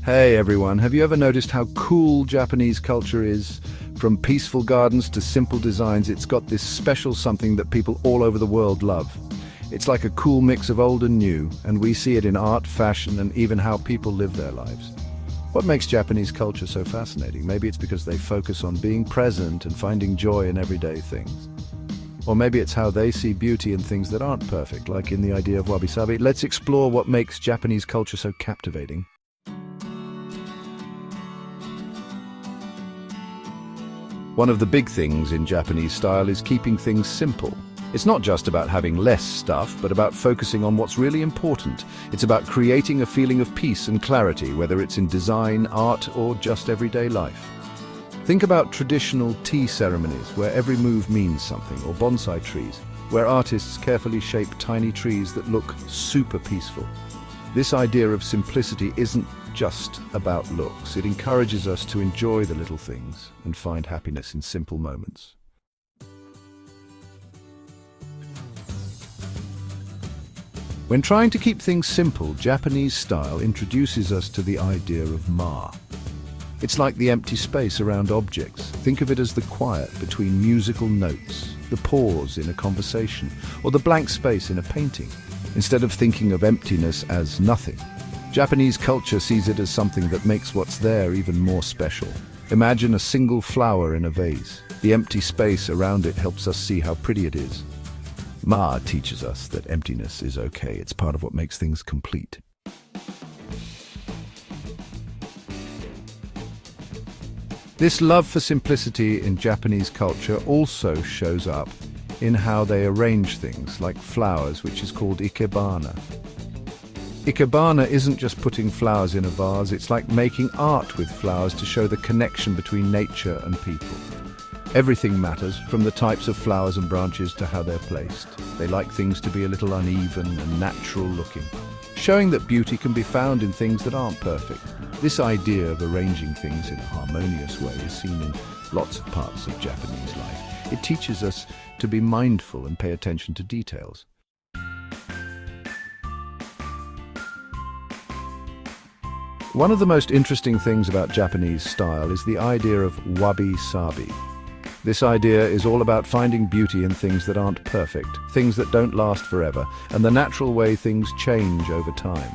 Hey everyone, have you ever noticed how cool Japanese culture is? From peaceful gardens to simple designs, it's got this special something that people all over the world love. It's like a cool mix of old and new, and we see it in art, fashion, and even how people live their lives. What makes Japanese culture so fascinating? Maybe it's because they focus on being present and finding joy in everyday things. Or maybe it's how they see beauty in things that aren't perfect, like in the idea of wabi-sabi. Let's explore what makes Japanese culture so captivating. One of the big things in Japanese style is keeping things simple. It's not just about having less stuff, but about focusing on what's really important. It's about creating a feeling of peace and clarity, whether it's in design, art, or just everyday life. Think about traditional tea ceremonies, where every move means something, or bonsai trees, where artists carefully shape tiny trees that look super peaceful. This idea of simplicity isn't just about looks. It encourages us to enjoy the little things and find happiness in simple moments. When trying to keep things simple, Japanese style introduces us to the idea of ma. It's like the empty space around objects. Think of it as the quiet between musical notes, the pause in a conversation, or the blank space in a painting. Instead of thinking of emptiness as nothing, Japanese culture sees it as something that makes what's there even more special. Imagine a single flower in a vase. The empty space around it helps us see how pretty it is. Ma teaches us that emptiness is okay. It's part of what makes things complete. This love for simplicity in Japanese culture also shows up in how they arrange things, like flowers, which is called ikebana. Ikebana isn't just putting flowers in a vase, it's like making art with flowers to show the connection between nature and people. Everything matters, from the types of flowers and branches to how they're placed. They like things to be a little uneven and natural looking, showing that beauty can be found in things that aren't perfect. This idea of arranging things in a harmonious way is seen in lots of parts of Japanese life. It teaches us to be mindful and pay attention to details. One of the most interesting things about Japanese style is the idea of wabi-sabi. This idea is all about finding beauty in things that aren't perfect, things that don't last forever, and the natural way things change over time.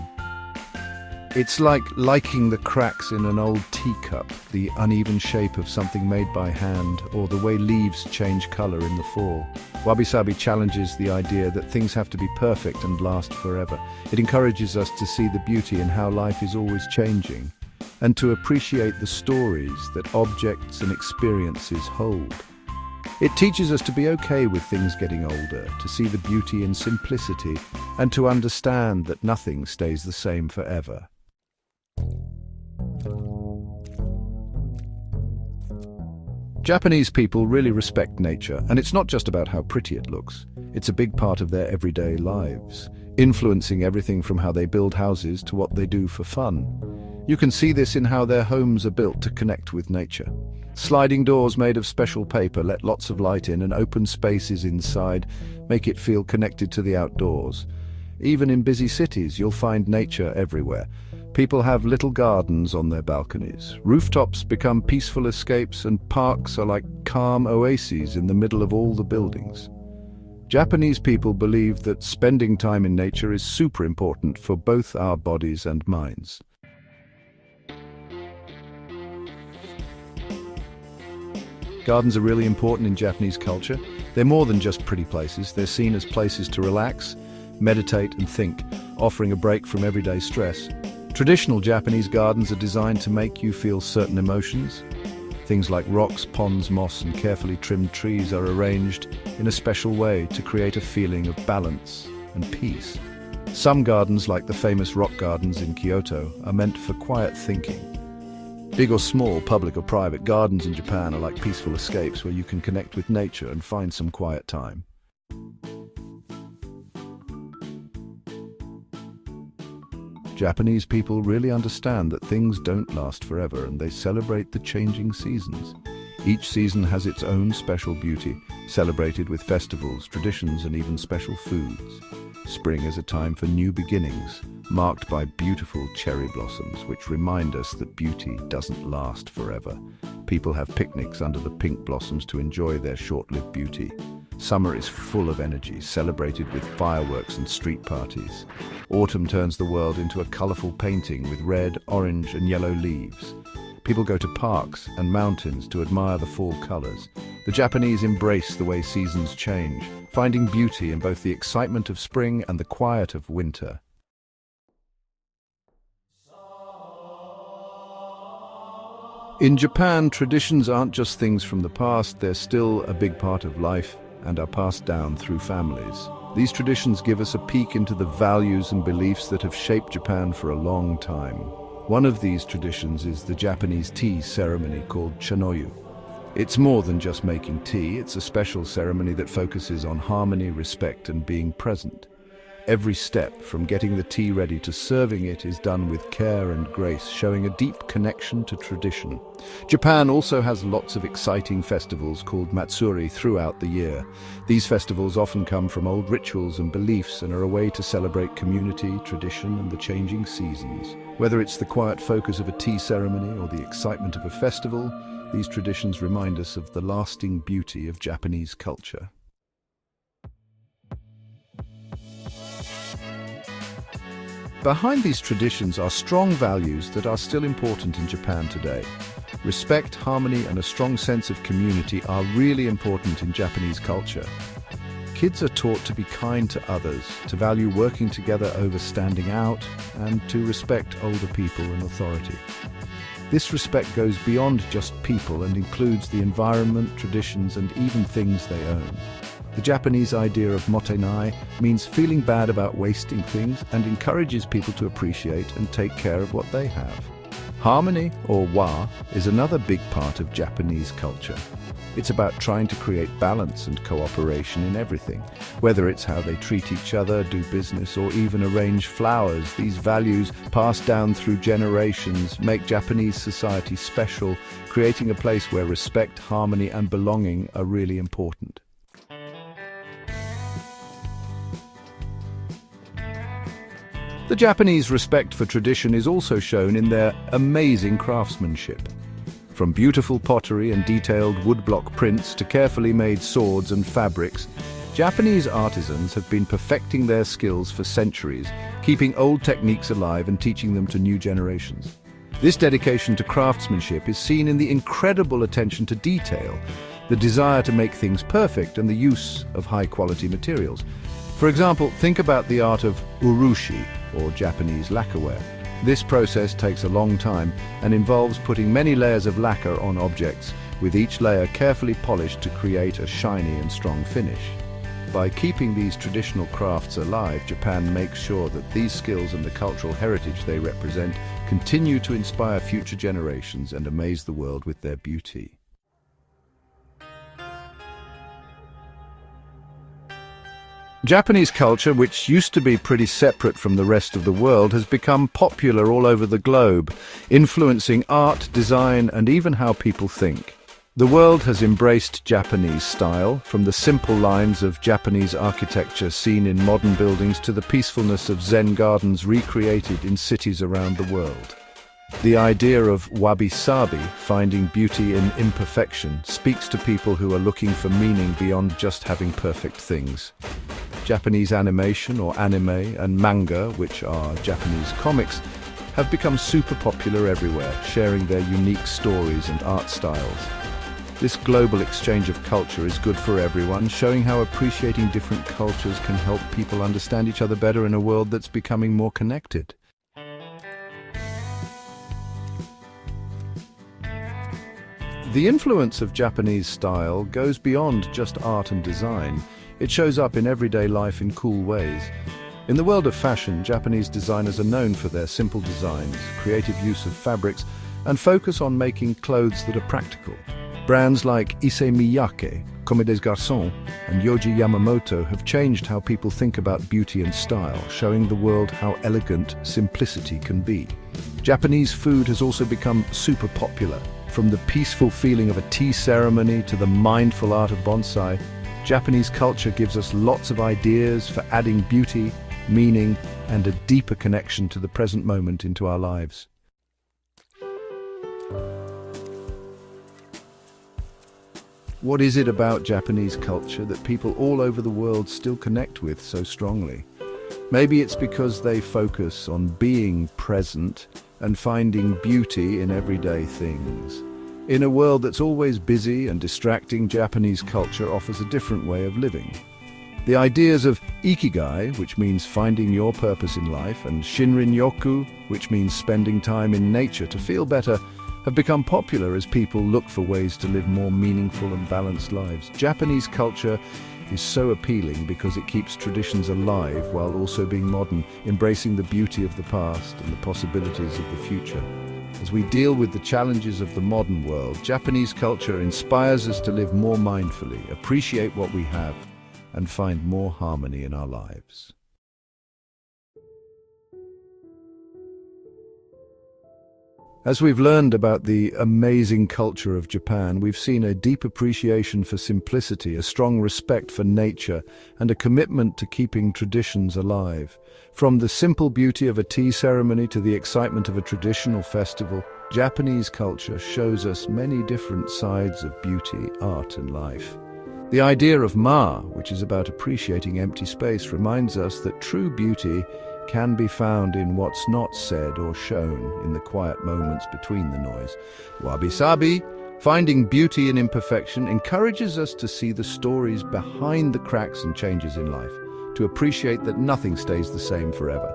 It's like liking the cracks in an old teacup, the uneven shape of something made by hand, or the way leaves change color in the fall. Wabi-sabi challenges the idea that things have to be perfect and last forever. It encourages us to see the beauty in how life is always changing, and to appreciate the stories that objects and experiences hold. It teaches us to be okay with things getting older, to see the beauty in simplicity, and to understand that nothing stays the same forever. Japanese people really respect nature, and it's not just about how pretty it looks. It's a big part of their everyday lives, influencing everything from how they build houses to what they do for fun. You can see this in how their homes are built to connect with nature. Sliding doors made of special paper let lots of light in, and open spaces inside make it feel connected to the outdoors. Even in busy cities, you'll find nature everywhere. People have little gardens on their balconies. Rooftops become peaceful escapes, and parks are like calm oases in the middle of all the buildings. Japanese people believe that spending time in nature is super important for both our bodies and minds. Gardens are really important in Japanese culture. They're more than just pretty places. They're seen as places to relax, meditate, and think, offering a break from everyday stress. Traditional Japanese gardens are designed to make you feel certain emotions. Things like rocks, ponds, moss, and carefully trimmed trees are arranged in a special way to create a feeling of balance and peace. Some gardens, like the famous rock gardens in Kyoto, are meant for quiet thinking. Big or small, public or private, gardens in Japan are like peaceful escapes where you can connect with nature and find some quiet time. Japanese people really understand that things don't last forever, and they celebrate the changing seasons. Each season has its own special beauty, celebrated with festivals, traditions, and even special foods. Spring is a time for new beginnings, marked by beautiful cherry blossoms, which remind us that beauty doesn't last forever. People have picnics under the pink blossoms to enjoy their short-lived beauty. Summer is full of energy, celebrated with fireworks and street parties. Autumn turns the world into a colorful painting with red, orange, and yellow leaves. People go to parks and mountains to admire the fall colors. The Japanese embrace the way seasons change, finding beauty in both the excitement of spring and the quiet of winter. In Japan, traditions aren't just things from the past, they're still a big part of life and are passed down through families. These traditions give us a peek into the values and beliefs that have shaped Japan for a long time. One of these traditions is the Japanese tea ceremony called chanoyu. It's more than just making tea, it's a special ceremony that focuses on harmony, respect, and being present. Every step, from getting the tea ready to serving it, is done with care and grace, showing a deep connection to tradition. Japan also has lots of exciting festivals called matsuri throughout the year. These festivals often come from old rituals and beliefs and are a way to celebrate community, tradition, and the changing seasons. Whether it's the quiet focus of a tea ceremony or the excitement of a festival, these traditions remind us of the lasting beauty of Japanese culture. Behind these traditions are strong values that are still important in Japan today. Respect, harmony, and a strong sense of community are really important in Japanese culture. Kids are taught to be kind to others, to value working together over standing out, and to respect older people and authority. This respect goes beyond just people and includes the environment, traditions, and even things they own. The Japanese idea of motenai means feeling bad about wasting things and encourages people to appreciate and take care of what they have. Harmony, or wa, is another big part of Japanese culture. It's about trying to create balance and cooperation in everything. Whether it's how they treat each other, do business, or even arrange flowers, these values, passed down through generations, make Japanese society special, creating a place where respect, harmony, and belonging are really important. The Japanese respect for tradition is also shown in their amazing craftsmanship. From beautiful pottery and detailed woodblock prints to carefully made swords and fabrics, Japanese artisans have been perfecting their skills for centuries, keeping old techniques alive and teaching them to new generations. This dedication to craftsmanship is seen in the incredible attention to detail, the desire to make things perfect, and the use of high-quality materials. For example, think about the art of urushi, or Japanese lacquerware. This process takes a long time and involves putting many layers of lacquer on objects, with each layer carefully polished to create a shiny and strong finish. By keeping these traditional crafts alive, Japan makes sure that these skills and the cultural heritage they represent continue to inspire future generations and amaze the world with their beauty. Japanese culture, which used to be pretty separate from the rest of the world, has become popular all over the globe, influencing art, design, and even how people think. The world has embraced Japanese style, from the simple lines of Japanese architecture seen in modern buildings to the peacefulness of Zen gardens recreated in cities around the world. The idea of wabi-sabi, finding beauty in imperfection, speaks to people who are looking for meaning beyond just having perfect things. Japanese animation, or anime, and manga, which are Japanese comics, have become super popular everywhere, sharing their unique stories and art styles. This global exchange of culture is good for everyone, showing how appreciating different cultures can help people understand each other better in a world that's becoming more connected. The influence of Japanese style goes beyond just art and design. It shows up in everyday life in cool ways. In the world of fashion, Japanese designers are known for their simple designs, creative use of fabrics, and focus on making clothes that are practical. Brands like Issey Miyake, Comme des Garçons, and Yohji Yamamoto have changed how people think about beauty and style, showing the world how elegant simplicity can be. Japanese food has also become super popular. From the peaceful feeling of a tea ceremony to the mindful art of bonsai, Japanese culture gives us lots of ideas for adding beauty meaning, and a deeper connection to the present moment into our lives. What is it about Japanese culture that people all over the world still connect with so strongly? Maybe it's because they focus on being present and finding beauty in everyday things. In a world that's always busy and distracting, Japanese culture offers a different way of living. The ideas of ikigai, which means finding your purpose in life, and shinrin-yoku, which means spending time in nature to feel better, have become popular as people look for ways to live more meaningful and balanced lives. Japanese culture is so appealing because it keeps traditions alive while also being modern, embracing the beauty of the past and the possibilities of the future. As we deal with the challenges of the modern world, Japanese culture inspires us to live more mindfully, appreciate what we have, and find more harmony in our lives. As we've learned about the amazing culture of Japan, we've seen a deep appreciation for simplicity, a strong respect for nature, and a commitment to keeping traditions alive. From the simple beauty of a tea ceremony to the excitement of a traditional festival, Japanese culture shows us many different sides of beauty, art, and life. The idea of ma, which is about appreciating empty space, reminds us that true beauty can be found in what's not said or shown, in the quiet moments between the noise. Wabi-sabi, finding beauty in imperfection, encourages us to see the stories behind the cracks and changes in life, to appreciate that nothing stays the same forever.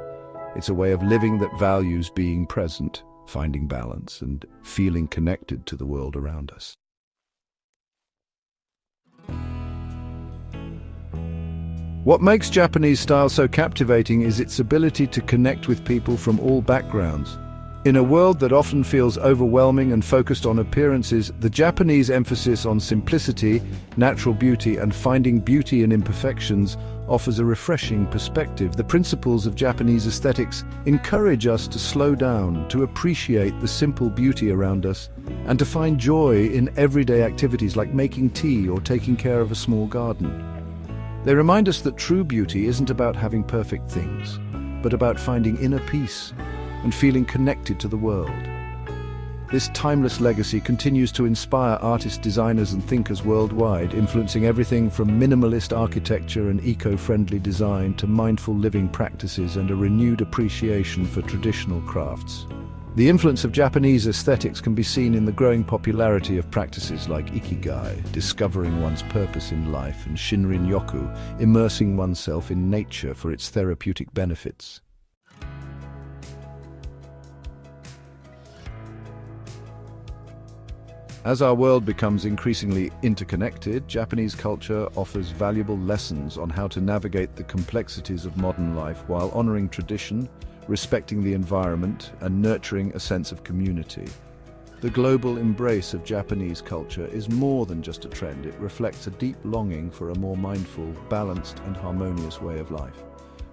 It's a way of living that values being present, finding balance, and feeling connected to the world around us. What makes Japanese style so captivating is its ability to connect with people from all backgrounds. In a world that often feels overwhelming and focused on appearances, the Japanese emphasis on simplicity, natural beauty, and finding beauty in imperfections offers a refreshing perspective. The principles of Japanese aesthetics encourage us to slow down, to appreciate the simple beauty around us, and to find joy in everyday activities like making tea or taking care of a small garden. They remind us that true beauty isn't about having perfect things, but about finding inner peace and feeling connected to the world. This timeless legacy continues to inspire artists, designers, and thinkers worldwide, influencing everything from minimalist architecture and eco-friendly design to mindful living practices and a renewed appreciation for traditional crafts. The influence of Japanese aesthetics can be seen in the growing popularity of practices like ikigai, discovering one's purpose in life, and shinrin-yoku, immersing oneself in nature for its therapeutic benefits. As our world becomes increasingly interconnected, Japanese culture offers valuable lessons on how to navigate the complexities of modern life while honoring tradition, respecting the environment, and nurturing a sense of community. The global embrace of Japanese culture is more than just a trend. It reflects a deep longing for a more mindful, balanced, and harmonious way of life.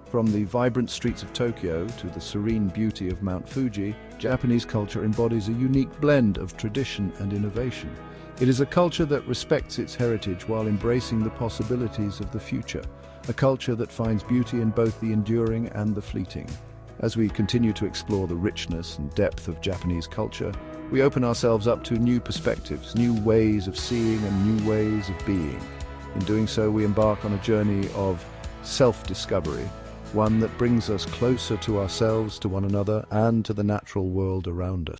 From the vibrant streets of Tokyo to the serene beauty of Mount Fuji, Japanese culture embodies a unique blend of tradition and innovation. It is a culture that respects its heritage while embracing the possibilities of the future, a culture that finds beauty in both the enduring and the fleeting. As we continue to explore the richness and depth of Japanese culture, we open ourselves up to new perspectives, new ways of seeing, and new ways of being. In doing so, we embark on a journey of self-discovery, one that brings us closer to ourselves, to one another, and to the natural world around us.